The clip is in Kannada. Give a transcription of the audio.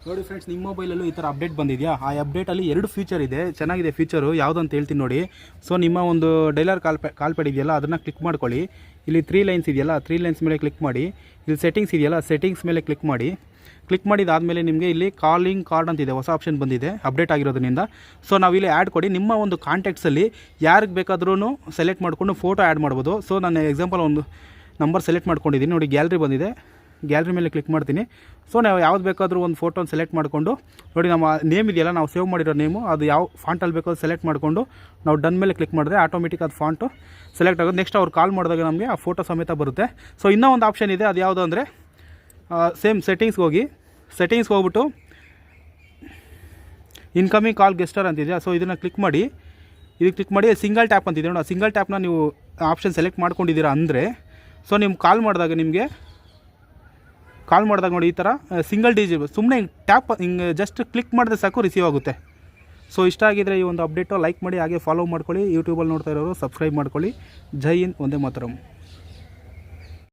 ನೋಡಿ ಫ್ರೆಂಡ್ಸ್, ನಿಮ್ಮ ಮೊಬೈಲಲ್ಲೂ ಈ ಥರ ಅಪ್ಡೇಟ್ ಬಂದಿದೆಯಾ? ಆ ಅಪ್ಡೇಟಲ್ಲಿ 2 ಫೀಚರ್ ಇದೆ. ಚೆನ್ನಾಗಿದೆ ಫೀಚರು. ಯಾವುದು ಅಂತ ಹೇಳ್ತೀನಿ ನೋಡಿ. ಸೊ ನಿಮ್ಮ ಒಂದು ಡೈಲರ್ ಕಾಲ್ ಪ್ಯಾಡ್ ಇದೆಯಲ್ಲ, ಅದನ್ನು ಕ್ಲಿಕ್ ಮಾಡ್ಕೊಳ್ಳಿ. ಇಲ್ಲಿ 3 ಲೈನ್ಸ್ ಇದೆಯಲ್ಲ, 3 ಲೈನ್ಸ್ ಮೇಲೆ ಕ್ಲಿಕ್ ಮಾಡಿ. ಇಲ್ಲಿ ಸೆಟ್ಟಿಂಗ್ಸ್ ಇದೆಯಲ್ಲ, ಸೆಟ್ಟಿಂಗ್ಸ್ ಮೇಲೆ ಕ್ಲಿಕ್ ಮಾಡಿ. ಕ್ಲಿಕ್ ಮಾಡಿದಾದಮೇಲೆ ನಿಮಗೆ ಇಲ್ಲಿ ಕಾಲಿಂಗ್ ಕಾರ್ಡ್ ಅಂತಿದೆ, ಹೊಸ ಆಪ್ಷನ್ ಬಂದಿದೆ ಅಪ್ಡೇಟ್ ಆಗಿರೋದ್ರಿಂದ. ಸೊ ನಾವಿಲ್ಲಿ ಆ್ಯಡ್ ಕೊಡಿ. ನಿಮ್ಮ ಒಂದು ಕಾಂಟ್ಯಾಕ್ಟ್ಸಲ್ಲಿ ಯಾರಿಗೆ ಬೇಕಾದ್ರೂ ಸೆಲೆಕ್ಟ್ ಮಾಡಿಕೊಂಡು ಫೋಟೋ ಆ್ಯಡ್ ಮಾಡ್ಬೋದು. ಸೊ ನಾನು ಎಕ್ಸಾಂಪಲ್ ಒಂದು ನಂಬರ್ ಸೆಲೆಕ್ಟ್ ಮಾಡ್ಕೊಂಡಿದ್ದೀನಿ ನೋಡಿ, ಗ್ಯಾಲರಿ ಬಂದಿದೆ. ಗ್ಯಾಲರಿ ಮೇಲೆ ಕ್ಲಿಕ್ ಮಾಡ್ತೀನಿ. ಸೊ ನಾವು ಯಾವ್ದು ಬೇಕಾದರೂ ಒಂದು ಫೋಟೋನ ಸೆಲೆಕ್ಟ್ ಮಾಡಿಕೊಂಡು ನೋಡಿ, ನಮ್ಮ ನೇಮ್ ಇದೆಯಲ್ಲ, ನಾವು ಸೇವ್ ಮಾಡಿರೋ ನೇಮು, ಅದು ಯಾವ ಫಾಂಟಲ್ಲಿ ಬೇಕಾದ್ರೂ ಸೆಲೆಕ್ಟ್ ಮಾಡಿಕೊಂಡು ನಾವು ಡನ್ ಮೇಲೆ ಕ್ಲಿಕ್ ಮಾಡಿದ್ರೆ ಆಟೋಮೆಟಿಕ್ ಅದು ಫಾಂಟು ಸೆಲೆಕ್ಟ್ ಆಗೋದು. ನೆಕ್ಸ್ಟ್ ಅವ್ರು ಕಾಲ್ ಮಾಡಿದಾಗ ನಮಗೆ ಆ ಫೋಟೋ ಸಮೇತ ಬರುತ್ತೆ. ಸೊ ಇನ್ನೂ ಒಂದು ಆಪ್ಷನ್ ಇದೆ, ಅದು ಯಾವುದು ಅಂದರೆ ಸೇಮ್ ಸೆಟ್ಟಿಂಗ್ಸ್ಗೆ ಹೋಗಿ, ಸೆಟ್ಟಿಂಗ್ಸ್ಗೆ ಹೋಗ್ಬಿಟ್ಟು ಇನ್ಕಮಿಂಗ್ ಕಾಲ್ ಗೆಸ್ಟರ್ ಅಂತಿದೆಯಾ, ಸೊ ಇದನ್ನು ಕ್ಲಿಕ್ ಮಾಡಿ. ಇದು ಕ್ಲಿಕ್ ಮಾಡಿ ಸಿಂಗಲ್ ಟ್ಯಾಪ್ ಅಂತಿದೆ ನೋಡಿ, ಆ ಸಿಂಗಲ್ ಟ್ಯಾಪ್ನ ನೀವು ಆಪ್ಷನ್ ಸೆಲೆಕ್ಟ್ ಮಾಡ್ಕೊಂಡಿದ್ದೀರಾ ಅಂದರೆ, ಸೊ ನಿಮ್ಗೆ ಕಾಲ್ ಮಾಡಿದಾಗ ನೋಡಿ ಈ ಥರ ಸಿಂಗಲ್ ಡಿಜಿಟ್ ಸುಮ್ಮನೆ ಟ್ಯಾಪ್ ಹಿಂಗೆ ಜಸ್ಟ್ ಕ್ಲಿಕ್ ಮಾಡಿದ್ರೆ ಸಾಕು ರಿಸೀವ್ ಆಗುತ್ತೆ. ಸೊ ಇಷ್ಟ ಆಗಿದ್ರೆ ಈ ಒಂದು ಅಪ್ಡೇಟು ಲೈಕ್ ಮಾಡಿ, ಹಾಗೆ ಫಾಲೋ ಮಾಡ್ಕೊಳ್ಳಿ. ಯೂಟ್ಯೂಬಲ್ಲಿ ನೋಡ್ತಾ ಇರೋರು ಸಬ್ಸ್ಕ್ರೈಬ್ ಮಾಡ್ಕೊಳ್ಳಿ. ಜೈ ಹಿಂದ್, ವಂದೇ ಮಾತರಂ.